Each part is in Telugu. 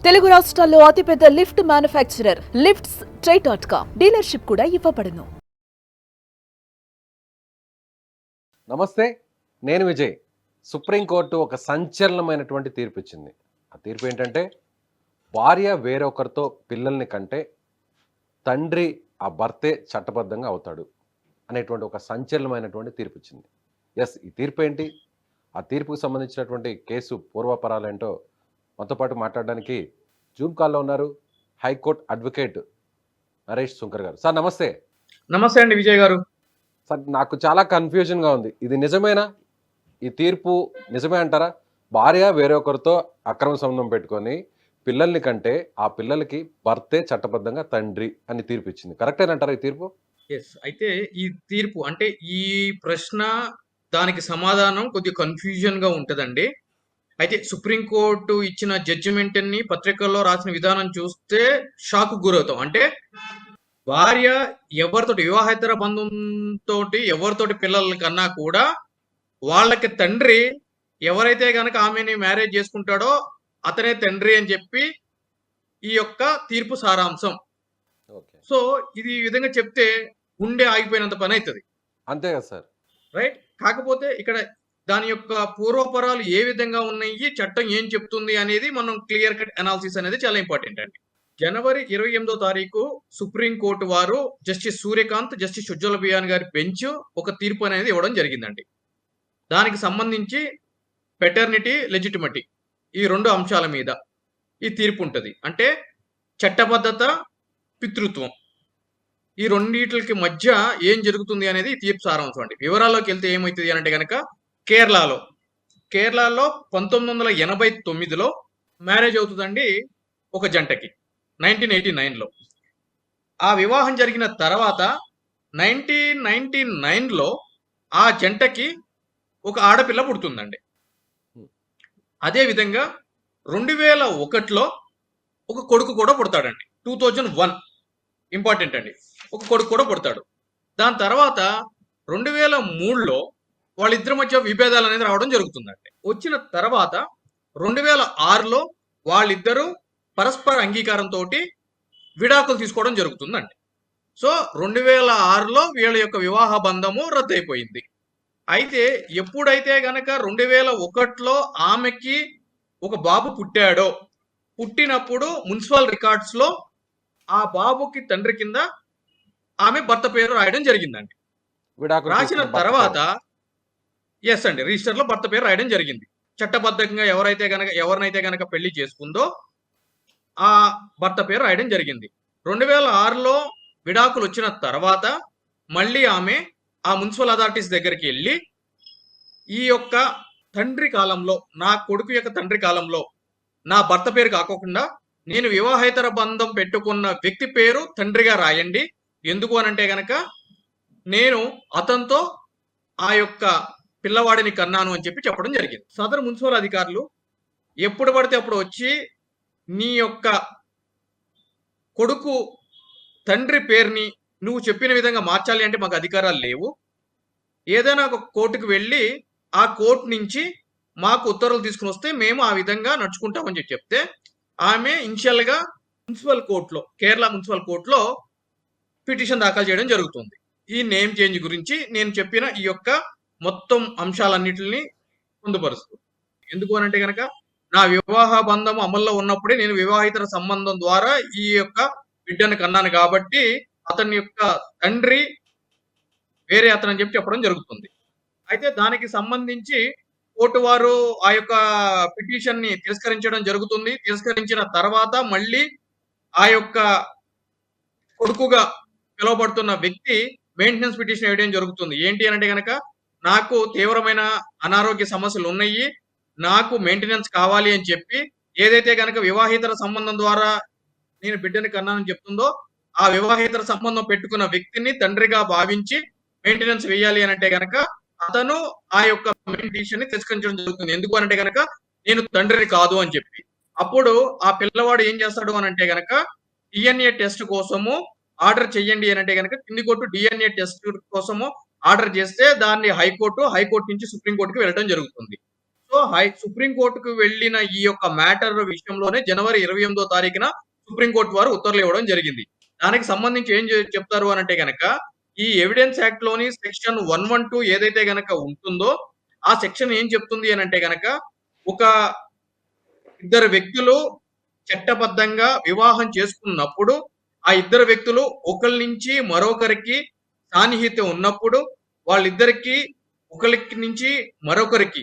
తెలుగు రాష్ట్రాల్లో అతిపెద్ద లిఫ్ట్ మ్యానుఫ్యాక్చరర్ లిఫ్ట్స్ ట్రై.com డీలర్షిప్ కూడా ఇవ్వబడును. నమస్తే, నేను విజయ్. సుప్రీంకోర్టు ఒక సంచలనమైనటువంటి తీర్పు ఇచ్చింది. ఆ తీర్పు ఏంటంటే, భార్య వేరొకరితో పిల్లల్ని కంటే తండ్రి ఆ భర్తే చట్టబద్ధంగా అవుతాడు అనేటువంటి ఒక సంచలనమైనటువంటి తీర్పు ఇచ్చింది. ఈ తీర్పు ఏంటి, ఆ తీర్పుకు సంబంధించినటువంటి కేసు పూర్వపరాలేంటో మనతో పాటు మాట్లాడడానికి జూమ్ కాల్లో ఉన్నారు హైకోర్టు అడ్వకేట్ నరేష్ సుంకర్ గారు. సార్ నమస్తే. నమస్తే అండి విజయ్ గారు. సార్, నాకు చాలా కన్ఫ్యూజన్గా ఉంది. ఇది నిజమేనా? ఈ తీర్పు నిజమే అంటారా? భార్య వేరొకరితో అక్రమ సంబంధం పెట్టుకొని పిల్లల్ని కంటే ఆ పిల్లలకి భర్తే చట్టబద్ధంగా తండ్రి అని తీర్పు ఇచ్చింది. కరెక్టేనంటారా ఈ తీర్పు? అయితే ఈ తీర్పు అంటే ఈ ప్రశ్న దానికి సమాధానం కొద్దిగా కన్ఫ్యూజన్ గా ఉంటదండి. అయితే సుప్రీంకోర్టు ఇచ్చిన జడ్జిమెంట్ ని పత్రికల్లో రాసిన విధానం చూస్తే షాక్ గురవుతాం. అంటే భార్య ఎవరితోటి వివాహేతర బంధంతో ఎవరితోటి పిల్లల కన్నా కూడా వాళ్ళకి తండ్రి ఎవరైతే గనక ఆమెని మ్యారేజ్ చేసుకుంటాడో అతనే తండ్రి అని చెప్పి ఈ యొక్క తీర్పు సారాంశం. సో ఇది ఈ విధంగా చెప్తే గుండె ఆగిపోయినంత పని అవుతుంది. అంతే కదా సార్, రైట్. కాకపోతే ఇక్కడ దాని యొక్క పూర్వపరాలు ఏ విధంగా ఉన్నాయి, చట్టం ఏం చెప్తుంది అనేది మనం క్లియర్ కట్ అనాలిసిస్ అనేది చాలా ఇంపార్టెంట్ అండి. జనవరి 28వ తారీఖు సుప్రీంకోర్టు వారు జస్టిస్ సూర్యకాంత్, జస్టిస్ ఉజ్వల బియాన్ గారి బెంచ్ ఒక తీర్పు అనేది ఇవ్వడం జరిగిందండి. దానికి సంబంధించి పెటర్నిటీ, లెజిటిమటీ ఈ రెండు అంశాల మీద ఈ తీర్పు ఉంటుంది. అంటే చట్టబద్ధత, పితృత్వం ఈ రెండింటికి మధ్య ఏం జరుగుతుంది అనేది ఈ తీర్పు సారాంశం అండి. వివరాల్లోకి వెళ్తే ఏమవుతుంది అంటే కనుక కేరళలో 1989లో మ్యారేజ్ అవుతుందండి ఒక జంటకి 1989లో. ఆ వివాహం జరిగిన తర్వాత 1999లో ఆ జంటకి ఒక ఆడపిల్ల పుడుతుందండి. అదే విధంగా 2001లో ఒక కొడుకు కూడా పుడతాడండి. 2001 ఇంపార్టెంట్ అండి, ఒక కొడుకు కూడా పుడతాడు. దాని తర్వాత 2003లో వాళ్ళిద్దరి మధ్య విభేదాలు అనేది రావడం జరుగుతుందండి. వచ్చిన తర్వాత 2006లో వాళ్ళిద్దరూ పరస్పర అంగీకారంతో విడాకులు తీసుకోవడం జరుగుతుందండి. సో 2006లో వీళ్ళ యొక్క వివాహ బంధము రద్దయిపోయింది. అయితే ఎప్పుడైతే గనక 2001లో ఆమెకి ఒక బాబు పుట్టాడో, పుట్టినప్పుడు మున్సిపల్ రికార్డ్స్ లో ఆ బాబుకి తండ్రి కింద ఆమె భర్త పేరు రాయడం జరిగిందండి. రాసిన తర్వాత అండి, రిజిస్టర్ లో భర్త పేరు రాయడం జరిగింది. చట్టబద్ధంగా ఎవరినైతే గనక పెళ్లి చేసుకుందో ఆ భర్త పేరు రాయడం జరిగింది. 2006లో విడాకులు వచ్చిన తర్వాత మళ్ళీ ఆమె ఆ మున్సిపల్ అథారిటీస్ దగ్గరికి వెళ్ళి ఈ యొక్క తండ్రి కాలంలో, నా కొడుకు యొక్క తండ్రి కాలంలో నా భర్త పేరు కాకోకుండా నేను వివాహేతర బంధం పెట్టుకున్న వ్యక్తి పేరు తండ్రిగా రాయండి. ఎందుకు అనంటే గనక నేను అతనితో ఆ యొక్క పిల్లవాడిని కన్నాను అని చెప్పి చెప్పడం జరిగింది. సదరు మున్సిపల్ అధికారులు ఎప్పుడు పడితే అప్పుడు వచ్చి నీ యొక్క కొడుకు తండ్రి పేరుని నువ్వు చెప్పిన విధంగా మార్చాలి అంటే మాకు అధికారాలు లేవు, ఏదైనా ఒక కోర్టుకు వెళ్ళి ఆ కోర్టు నుంచి మాకు ఉత్తర్వులు తీసుకుని వస్తే మేము ఆ విధంగా నడుచుకుంటామని చెప్పి చెప్తే ఆమె ఇనిషియల్ గా మున్సిపల్ కోర్టులో, కేరళ మున్సిపల్ కోర్టులో పిటిషన్ దాఖలు చేయడం జరుగుతుంది. ఈ నేమ్ చేంజ్ గురించి నేను చెప్పిన ఈ యొక్క మొత్తం అంశాలన్నిటిని పొందుపరుస్తూ. ఎందుకు అనంటే కనుక నా వివాహ బంధం అమల్లో ఉన్నప్పుడే నేను వివాహితర సంబంధం ద్వారా ఈ యొక్క బిడ్డను కన్నాను కాబట్టి అతని యొక్క తండ్రి వేరే అతను అని చెప్పి చెప్పడం జరుగుతుంది. అయితే దానికి సంబంధించి కోర్టు వారు ఆ యొక్క పిటిషన్ ని తిరస్కరించడం జరుగుతుంది. తిరస్కరించిన తర్వాత మళ్ళీ ఆ యొక్క కొడుకుగా పిలువబడుతున్న వ్యక్తి మెయింటెనెన్స్ పిటిషన్ వేయడం జరుగుతుంది. ఏంటి అంటే కనుక నాకు తీవ్రమైన అనారోగ్య సమస్యలు ఉన్నాయి, నాకు మెయింటెనెన్స్ కావాలి అని చెప్పి ఏదైతే కనుక వివాహేతర సంబంధం ద్వారా నేను బిడ్డని కన్నానని చెప్తుందో ఆ వివాహేతర సంబంధం పెట్టుకున్న వ్యక్తిని తండ్రిగా భావించి మెయింటెనెన్స్ వేయాలి అని అంటే కనుక అతను ఆ యొక్క పిటిషన్ ని తిరస్కరించడం జరుగుతుంది. ఎందుకు అంటే కనుక నేను తండ్రిని కాదు అని చెప్పి. అప్పుడు ఆ పిల్లవాడు ఏం చేస్తాడు అని అంటే కనుక డిఎన్ఏ టెస్ట్ కోసము ఆర్డర్ చెయ్యండి అని అంటే కనుక కింది కోర్టు డిఎన్ఏ టెస్ట్ కోసము ఆర్డర్ చేస్తే దాన్ని హైకోర్టు నుంచి సుప్రీంకోర్టుకి వెళ్ళడం జరుగుతుంది. సో సుప్రీం కోర్టుకు వెళ్ళిన ఈ యొక్క మ్యాటర్ విషయంలోనే జనవరి 28వ తారీఖున సుప్రీం కోర్టు వారు ఉత్తర్వులు ఇవ్వడం జరిగింది. దానికి సంబంధించి ఏం చెప్తారు అనంటే గనక ఈ ఎవిడెన్స్ యాక్ట్ లోని సెక్షన్ 112 ఏదైతే గనక ఉంటుందో ఆ సెక్షన్ ఏం చెప్తుంది అనంటే గనక ఒక ఇద్దరు వ్యక్తులు చట్టబద్ధంగా వివాహం చేసుకున్నప్పుడు ఆ ఇద్దరు వ్యక్తులు ఒకరి నుంచి మరొకరికి సాన్నిహిత్యం ఉన్నప్పుడు వాళ్ళిద్దరికి ఒకరికి నుంచి మరొకరికి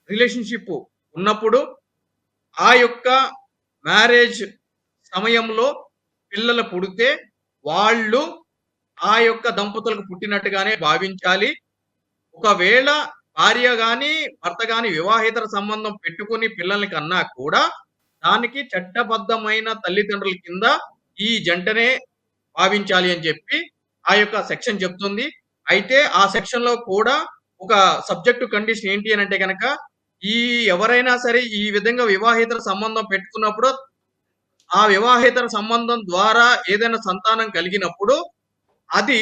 రిలేషన్షిప్ ఉన్నప్పుడు ఆ యొక్క మ్యారేజ్ సమయంలో పిల్లలు పుడితే వాళ్ళు ఆ యొక్క దంపతులకు పుట్టినట్టుగానే భావించాలి. ఒకవేళ భార్య గాని భర్త గాని వివాహేతర సంబంధం పెట్టుకుని పిల్లల్ని కన్నా కూడా దానికి చట్టబద్ధమైన తల్లిదండ్రుల కింద ఈ జంటనే భావించాలి అని చెప్పి ఆ యొక్క సెక్షన్ చెప్తుంది. అయితే ఆ సెక్షన్ లో కూడా ఒక సబ్జెక్టు కండిషన్ ఏంటి అని అంటే కనుక ఎవరైనా సరే ఈ విధంగా వివాహేతర సంబంధం పెట్టుకున్నప్పుడు ఆ వివాహేతర సంబంధం ద్వారా ఏదైనా సంతానం కలిగినప్పుడు అది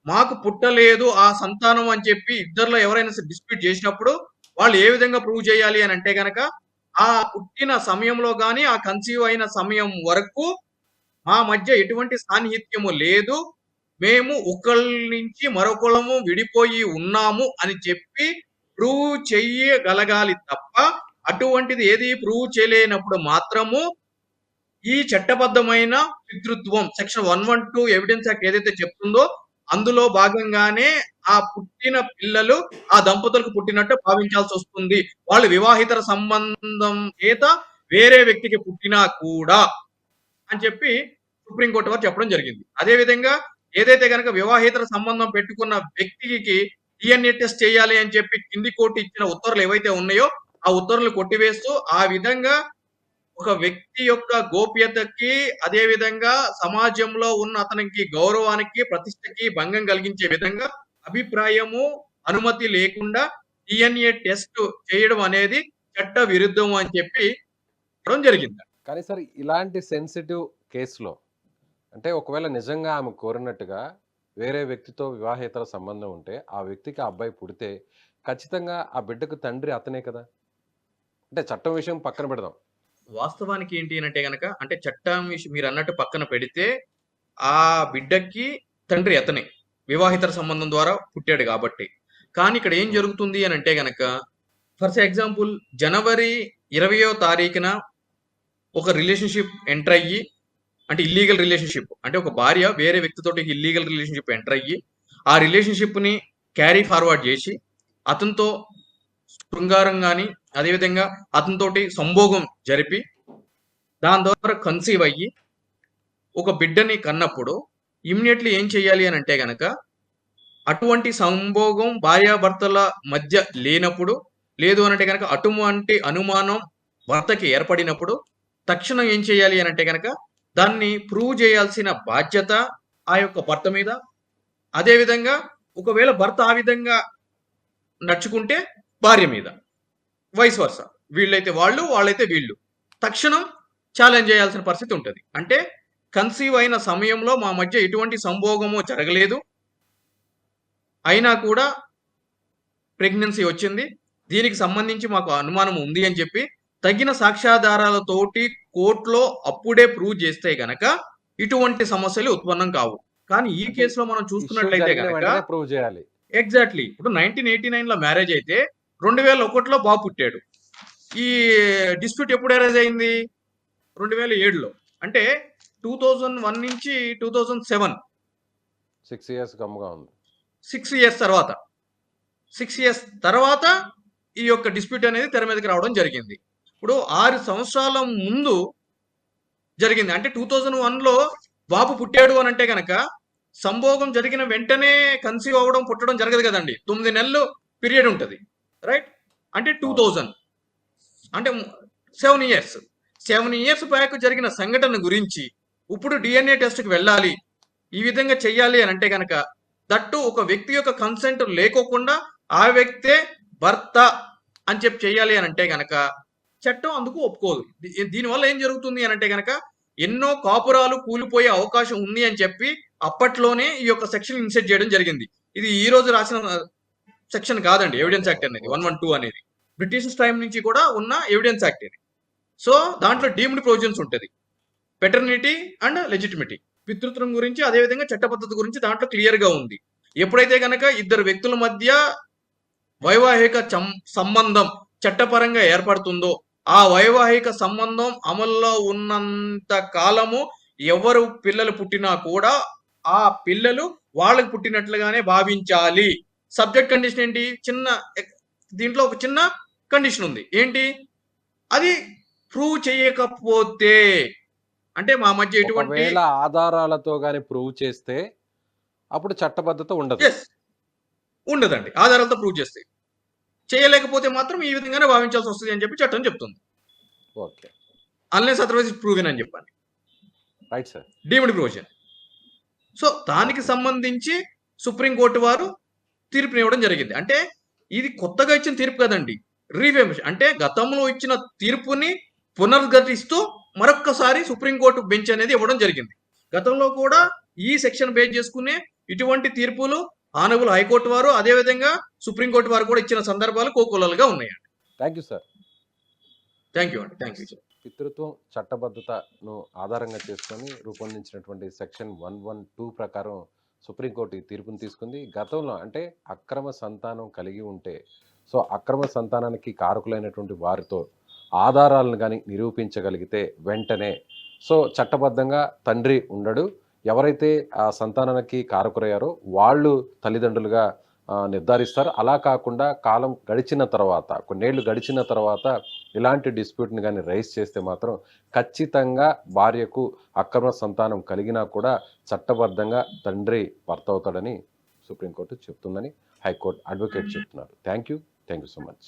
మాకు పుట్టలేదు ఆ సంతానం అని చెప్పి ఇద్దరిలో ఎవరైనా డిస్ప్యూట్ చేసినప్పుడు వాళ్ళు ఏ విధంగా ప్రూవ్ చేయాలి అని అంటే గనక ఆ పుట్టిన సమయంలో గాని ఆ కన్సీవ్ అయిన సమయం వరకు మా మధ్య ఎటువంటి సాన్నిహిత్యము లేదు, మేము ఒకళ్ళ నుంచి మరొకళ్ళము విడిపోయి ఉన్నాము అని చెప్పి ప్రూవ్ చెయ్యగలగాలి తప్ప అటువంటిది ఏది ప్రూవ్ చేయలేనప్పుడు మాత్రము ఈ చట్టబద్ధమైన పితృత్వం సెక్షన్ 112 ఎవిడెన్స్ యాక్ట్ ఏదైతే చెప్తుందో అందులో భాగంగానే ఆ పుట్టిన పిల్లలు ఆ దంపతులకు పుట్టినట్టు భావించాల్సి వస్తుంది. వాళ్ళు వివాహితర సంబంధం చేత వేరే వ్యక్తికి పుట్టినా కూడా అని చెప్పి సుప్రీంకోర్టు వారు చెప్పడం జరిగింది. అదే విధంగా ఏదైతే కనుక వివాహేతర సంబంధం పెట్టుకున్న వ్యక్తికి డిఎన్ఏ టెస్ట్ చేయాలి అని చెప్పి కింది కోర్టు ఇచ్చిన ఉత్తర్వులు ఏవైతే ఉన్నాయో ఆ ఉత్తర్వులు కొట్టివేస్తూ ఆ విధంగా ఒక వ్యక్తి యొక్క గోప్యతకి అదే విధంగా సమాజంలో ఉన్న అతనికి గౌరవానికి ప్రతిష్టకి భంగం కలిగించే విధంగా అభిప్రాయము అనుమతి లేకుండా డిఎన్ఏ టెస్ట్ చేయడం అనేది చట్ట విరుద్ధం అని చెప్పి చెప్పడం జరిగింది. కానీ సార్ ఇలాంటి సెన్సిటివ్ కేసులో అంటే ఒకవేళ నిజంగా ఆమె కోరినట్టుగా వేరే వ్యక్తితో వివాహేతర సంబంధం ఉంటే ఆ వ్యక్తికి ఆ అబ్బాయి పుడితే ఖచ్చితంగా ఆ బిడ్డకు తండ్రి అతనే కదా. అంటే చట్టం విషయం పక్కన పెడదాం, వాస్తవానికి ఏంటి అంటే గనక అంటే చట్టం విషయం మీరు అన్నట్టు పక్కన పెడితే ఆ బిడ్డకి తండ్రి అతనే వివాహితర సంబంధం ద్వారా పుట్టాడు కాబట్టి. కానీ ఇక్కడ ఏం జరుగుతుంది అని అంటే గనక ఫర్ ఎగ్జాంపుల్ జనవరి 20వ తారీఖున ఒక రిలేషన్షిప్ ఎంటర్ అయ్యి అంటే ఇల్లీగల్ రిలేషన్షిప్ అంటే ఒక భార్య వేరే వ్యక్తితోటి ఇల్లీగల్ రిలేషన్షిప్ ఎంటర్ అయ్యి ఆ రిలేషన్షిప్ ని క్యారీ ఫార్వర్డ్ చేసి అతనితో శృంగారం కానీ అదేవిధంగా అతనితోటి సంభోగం జరిపి దాని ద్వారా కన్సీవ్ అయ్యి ఒక బిడ్డని కన్నప్పుడు ఇమ్మీడియట్లీ ఏం చేయాలి అని అంటే గనక అటువంటి సంభోగం భార్యాభర్తల మధ్య లేనప్పుడు లేదు అనంటే గనక అటువంటి అనుమానం భర్తకి ఏర్పడినప్పుడు తక్షణం ఏం చేయాలి అని అంటే గనక దాన్ని ప్రూవ్ చేయాల్సిన బాధ్యత ఆ యొక్క భర్త మీద. అదేవిధంగా ఒకవేళ భర్త ఆ విధంగా నడుచుకుంటే భార్య మీద, వైస్ వర్స, వీళ్ళైతే వాళ్ళు వాళ్ళైతే వీళ్ళు తక్షణం ఛాలెంజ్ చేయాల్సిన పరిస్థితి ఉంటుంది. అంటే కన్సీవ్ అయిన సమయంలో మా మధ్య ఎటువంటి సంభోగము జరగలేదు, అయినా కూడా ప్రెగ్నెన్సీ వచ్చింది, దీనికి సంబంధించి మాకు అనుమానం ఉంది అని చెప్పి తగిన సాక్ష్యాధారాలతోటి కోర్టులో అప్పుడే ప్రూవ్ చేస్తే గనక ఇటువంటి సమస్యలు ఉత్పన్నం కావు. కానీ ఈ కేసులో మనం చూసుకున్నట్లయితే గనక ప్రూవ్ చేయాలి. ఎగ్జాక్ట్లీ ఇప్పుడు 1989 లో మ్యారేజ్ అయితే 2001లో బాబు పుట్టాడు. ఈ డిస్ప్యూట్ ఎప్పుడు అరైజ్ అయింది? 2007లో. అంటే 2001 నుంచి 2007 6 ఇయర్స్ కమ్ముగా ఉంది. 6 ఇయర్స్ తర్వాత 6 ఇయర్స్ తర్వాత ఈ యొక్క డిస్ప్యూట్ అనేది తెర మీదకి రావడం జరిగింది. ఇప్పుడు 6 సంవత్సరాల ముందు జరిగింది. అంటే 2001లో బాబు పుట్టాడు అని అంటే గనక సంభోగం జరిగిన వెంటనే కన్సీవ్ అవ్వడం పుట్టడం జరగదు కదండి. 9 నెలలు పీరియడ్ ఉంటుంది, రైట్? అంటే 2000 అంటే 7 ఇయర్స్ బ్యాక్ జరిగిన సంఘటన గురించి ఇప్పుడు డిఎన్ఏ టెస్ట్కి వెళ్ళాలి, ఈ విధంగా చెయ్యాలి అని అంటే గనక దట్టు ఒక వ్యక్తి యొక్క కన్సెంట్ లేకోకుండా ఆ వ్యక్తే భర్త అని చెప్పి చెయ్యాలి అని అంటే గనక చట్టం అందుకు ఒప్పుకోదు. దీనివల్ల ఏం జరుగుతుంది అని అంటే గనక ఎన్నో కాపురాలు కూలిపోయే అవకాశం ఉంది అని చెప్పి అప్పట్లోనే ఈ యొక్క సెక్షన్ ఇన్సెట్ చేయడం జరిగింది. ఇది ఈ రోజు రాసిన సెక్షన్ కాదండి, ఎవిడెన్స్ యాక్ట్ అనేది 112 అనేది. బ్రిటిష్ టైం నుంచి కూడా ఉన్న ఎవిడెన్స్ యాక్ట్ ఇది. సో దాంట్లో డీమ్డ్ ప్రొవిజన్స్ ఉంటుంది, పెటర్నిటీ అండ్ లెజిటిమిటీ, పితృత్వం గురించి, అదేవిధంగా చట్టబద్ధత గురించి దాంట్లో క్లియర్ గా ఉంది. ఎప్పుడైతే గనక ఇద్దరు వ్యక్తుల మధ్య వైవాహిక సంబంధం చట్టపరంగా ఏర్పడుతుందో, ఆ వైవాహిక సంబంధం అమల్లో ఉన్నంత కాలము ఎవరు పిల్లలు పుట్టినా కూడా ఆ పిల్లలు వాళ్ళకి పుట్టినట్లుగానే భావించాలి. సబ్జెక్ట్ కండిషన్ ఏంటి? దీంట్లో ఒక చిన్న కండిషన్ ఉంది. ఏంటి అది? ప్రూవ్ చేయకపోతే, అంటే మా మధ్య ఎటువంటి ఒకవేళ ఆధారాలతో గాని ప్రూవ్ చేస్తే అప్పుడు చట్టబద్ధత ఉండదు. ఎస్ ఉండదండి. ఆధారాలతో ప్రూవ్ చేస్తే. చేయలేకపోతే మాత్రం ఈ విధంగానే భావించాల్సి వస్తుంది అని చెప్పి చట్టం చెప్తుంది. ఓకే, అన్లెస్ అదర్వైజ్ ప్రూవెన్ అని చెప్పండి. Right sir. Deemed provision. So దానికి సంబంధించి సుప్రీంకోర్టు వారు తీర్పునివ్వడం జరిగింది. అంటే ఇది కొత్తగా ఇచ్చిన తీర్పు కదండి, రీఫేమేషన్. అంటే గతంలో ఇచ్చిన తీర్పుని పునర్గతిస్తూ మరొక్కసారి సుప్రీంకోర్టు బెంచ్ అనేది ఇవ్వడం జరిగింది. గతంలో కూడా ఈ సెక్షన్ బేస్ చేసుకునే ఇటువంటి తీర్పులు ఆనరబుల్ హైకోర్టు వారు, అదేవిధంగా సుప్రీంకోర్టు వారు కూడా ఇచ్చిన సందర్భాలు కోకొల్లలుగా ఉన్నాయండి. Thank you sir. Thank you అండి. Thank you. పితృత్వం చట్టబద్ధతను ఆధారంగా చేసుకొని రూపొందించినటువంటి సెక్షన్ 112 ప్రకారం సుప్రీంకోర్టు ఈ తీర్పును తీసుకుంది. గతంలో అంటే అక్రమ సంతానం కలిగి ఉంటే, సో అక్రమ సంతానానికి కారకులైనటువంటి వారితో ఆధారాలను కానీ నిరూపించగలిగితే వెంటనే సో చట్టబద్ధంగా తండ్రి ఉండడు, ఎవరైతే ఆ సంతానానికి కారకురయ్యారో వాళ్ళు తల్లిదండ్రులుగా నిర్ధారిస్తారు. అలా కాకుండా కాలం గడిచిన తర్వాత, కొన్నేళ్ళు గడిచిన తర్వాత ఇలాంటి డిస్ప్యూట్ని కానీ రైజ్ చేస్తే మాత్రం ఖచ్చితంగా భార్యకు అక్రమ సంతానం కలిగినా కూడా చట్టబద్ధంగా తండ్రి భర్త అవుతాడని సుప్రీంకోర్టు చెప్తుందని హైకోర్టు అడ్వకేట్ చెప్తున్నారు. Thank you so much.